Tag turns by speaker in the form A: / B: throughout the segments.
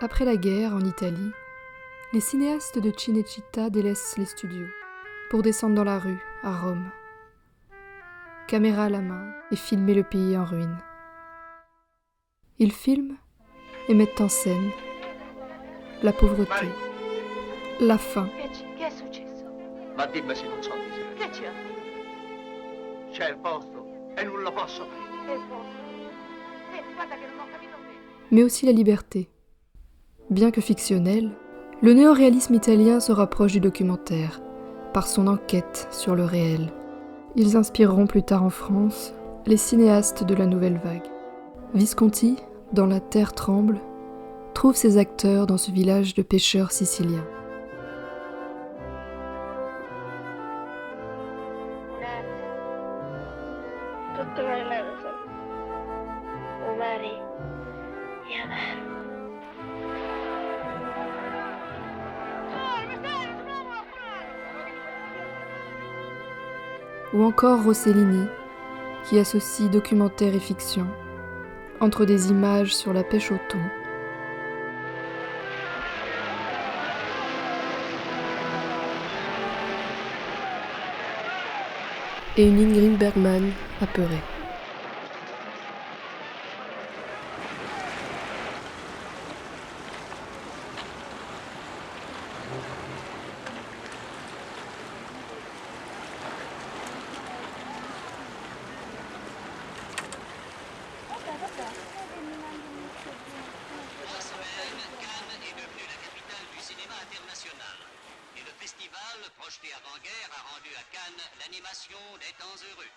A: Après la guerre, en Italie, les cinéastes de Cinecittà délaissent les studios pour descendre dans la rue, à Rome, caméra à la main, et filmer le pays en ruine. Ils filment et mettent en scène la pauvreté, la faim.
B: Che è successo?
C: Ma dimmi se non so disegno.
B: Che c'è?
C: C'è il posto e non lo posso aprire.
B: Che posto? Guarda che non ho capito bene.
A: Mais aussi la liberté. Bien que fictionnel, le néoréalisme italien se rapproche du documentaire, par son enquête sur le réel. Ils inspireront plus tard en France les cinéastes de la nouvelle vague. Visconti, dans La Terre tremble, trouve ses acteurs dans ce village de pêcheurs siciliens.
B: Tutto meraviglioso. Un mare e avanti.
A: Ou encore Rossellini, qui associe documentaire et fiction, entre des images sur la pêche au thon, et une Ingrid Bergman apeurée.
D: Cannes est devenue la capitale du cinéma international. Et le festival, projeté avant-guerre, a rendu à Cannes l'animation des temps heureux.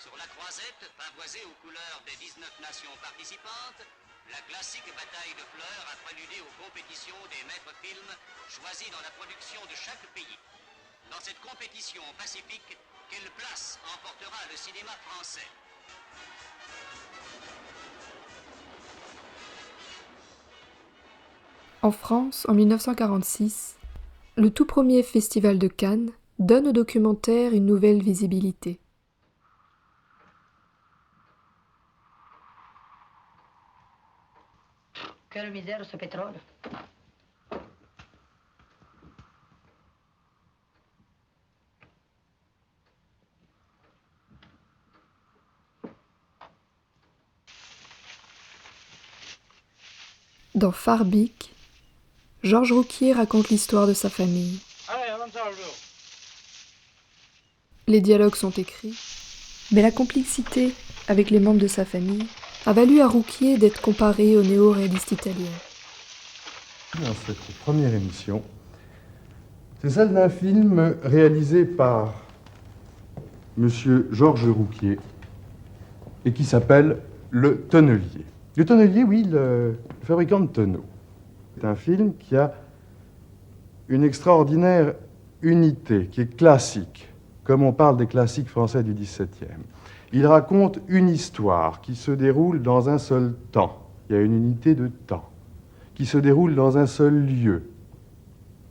D: Sur la croisette, pavoisée aux couleurs des 19 nations participantes, la classique bataille de fleurs a préludé aux compétitions des maîtres films choisis dans la production de chaque pays. Dans cette compétition pacifique, quelle place emportera le cinéma français ?
A: En France, en 1946, le tout premier festival de Cannes donne au documentaire une nouvelle visibilité.
E: Quelle misère ce pétrole.
A: Dans Farbic, Georges Rouquier raconte l'histoire de sa famille. Les dialogues sont écrits, mais la complicité avec les membres de sa famille a valu à Rouquier d'être comparé au néo-réaliste italien.
F: Dans cette première émission, c'est celle d'un film réalisé par Monsieur Georges Rouquier et qui s'appelle Le Tonnelier. Le Tonnelier, oui, le fabricant de tonneaux. C'est un film qui a une extraordinaire unité, qui est classique, comme on parle des classiques français du XVIIe. Il raconte une histoire qui se déroule dans un seul temps. Il y a une unité de temps qui se déroule dans un seul lieu,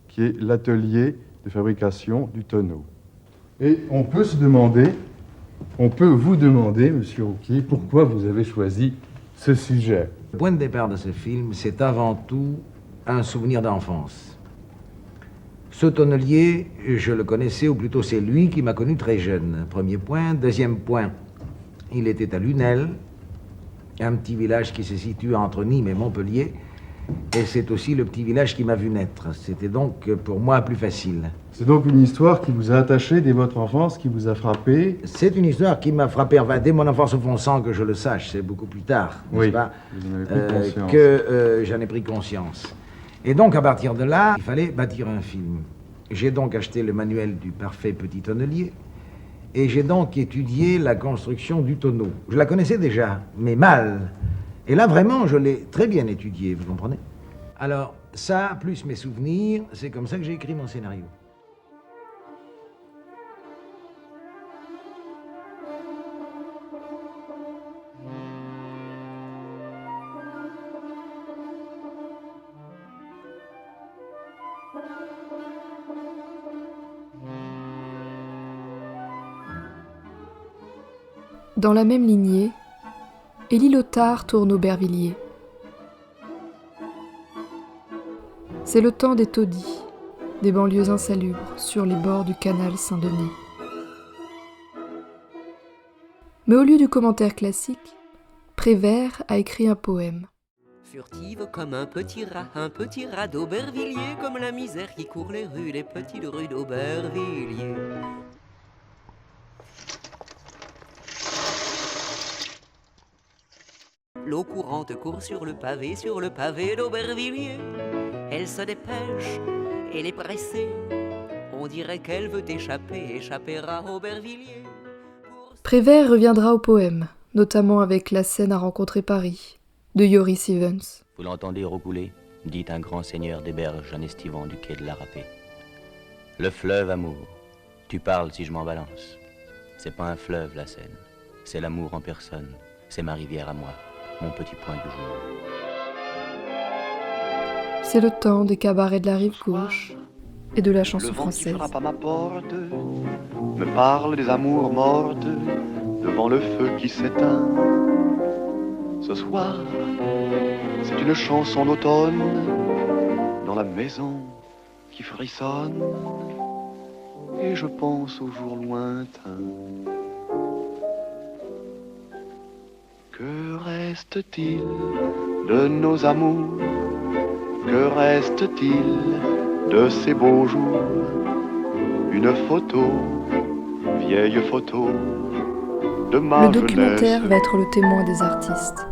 F: qui est l'atelier de fabrication du tonneau. Et on peut se demander, on peut vous demander, Monsieur Rouquier, pourquoi vous avez choisi ce sujet.
G: Le point de départ de ce film, c'est avant tout un souvenir d'enfance. Ce tonnelier, je le connaissais, ou plutôt c'est lui qui m'a connu très jeune. Premier point. Deuxième point, il était à Lunel, un petit village qui se situe entre Nîmes et Montpellier, et c'est aussi le petit village qui m'a vu naître. C'était donc pour moi plus facile.
F: C'est donc une histoire qui vous a attaché dès votre enfance, qui vous a frappé.
G: C'est une histoire qui m'a frappé, enfin, dès mon enfance au fond, sans que je le sache, c'est beaucoup plus tard, n'est-ce
F: Oui,
G: pas,
F: vous en avez pris conscience.
G: que j'en ai pris conscience. Et donc, à partir de là, il fallait bâtir un film. J'ai donc acheté le manuel du parfait petit tonnelier, et j'ai donc étudié la construction du tonneau. Je la connaissais déjà, mais mal. Et là, vraiment, je l'ai très bien étudié, vous comprenez? Alors, ça, plus mes souvenirs, c'est comme ça que j'ai écrit mon scénario.
A: Dans la même lignée, Élie Lothar tourne Aubervilliers. C'est le temps des taudis, des banlieues insalubres sur les bords du canal Saint-Denis. Mais au lieu du commentaire classique, Prévert a écrit un poème.
H: Furtive comme un petit rat d'Aubervilliers, comme la misère qui court les petites rues d'Aubervilliers. L'eau courante court sur le pavé d'Aubervilliers. Elle se dépêche, elle est pressée. On dirait qu'elle veut échapper à Aubervilliers.
A: Prévert reviendra au poème, notamment avec La Seine a rencontré Paris, de Joris Ivens.
I: Vous l'entendez roucouler, dit un grand seigneur des berges en estivant du quai de la Râpée. Le fleuve amour, tu parles si je m'en balance. C'est pas un fleuve la Seine, c'est l'amour en personne, c'est ma rivière à moi, mon petit point du jour.
A: C'est le temps des cabarets de la rive gauche et de la chanson
J: Le vent qui
A: française.
J: frappe à ma porte me parle des amours mortes devant le feu qui s'éteint. Ce soir, c'est une chanson d'automne dans la maison qui frissonne et je pense aux jours lointains. Que reste-t-il de nos amours? Que reste-t-il de ces beaux jours? Une photo, vieille photo de ma
A: Le documentaire
J: jeunesse.
A: va être le témoin des artistes.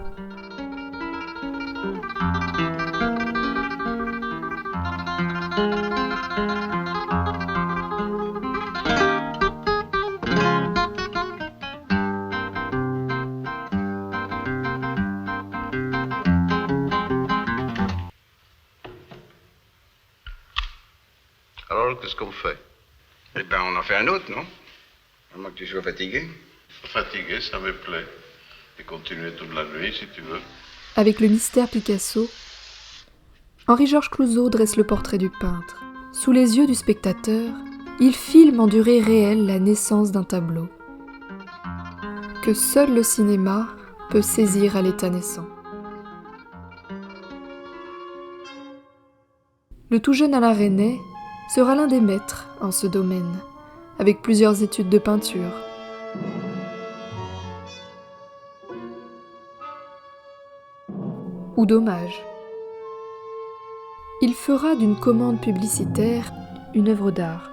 K: Alors, qu'est-ce qu'on fait?
L: Eh ben, on en fait un autre, non? À moins que tu sois fatigué.
K: Fatigué, ça me plaît. Et continuer toute la nuit, si tu veux.
A: Avec le mystère Picasso, Henri-Georges Clouzot dresse le portrait du peintre. Sous les yeux du spectateur, il filme en durée réelle la naissance d'un tableau, que seul le cinéma peut saisir à l'état naissant. Le tout jeune Alain Resnais sera l'un des maîtres en ce domaine, avec plusieurs études de peinture. Ou d'hommage. Il fera d'une commande publicitaire une œuvre d'art.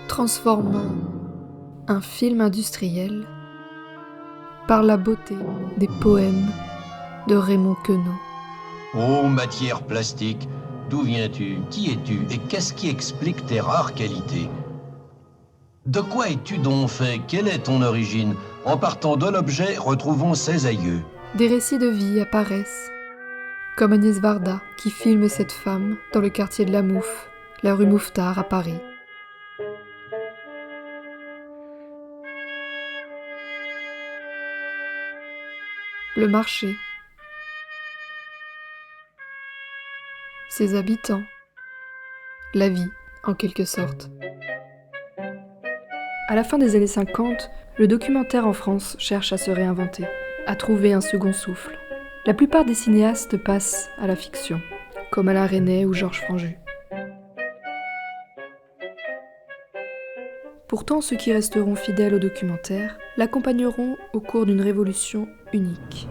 A: Transformant un film industriel par la beauté des poèmes de Raymond Queneau.
M: Ô matière plastique, d'où viens-tu? Qui es-tu? Et qu'est-ce qui explique tes rares qualités? De quoi es-tu donc fait? Quelle est ton origine? En partant de l'objet, retrouvons ses aïeux.
A: Des récits de vie apparaissent, comme Agnès Varda qui filme cette femme dans le quartier de la Mouffe, la rue Mouffetard à Paris. Le marché, ses habitants, la vie en quelque sorte. À la fin des années 50, le documentaire en France cherche à se réinventer, à trouver un second souffle. La plupart des cinéastes passent à la fiction, comme Alain Resnais ou Georges Franju. Pourtant, ceux qui resteront fidèles au documentaire l'accompagneront au cours d'une révolution unique.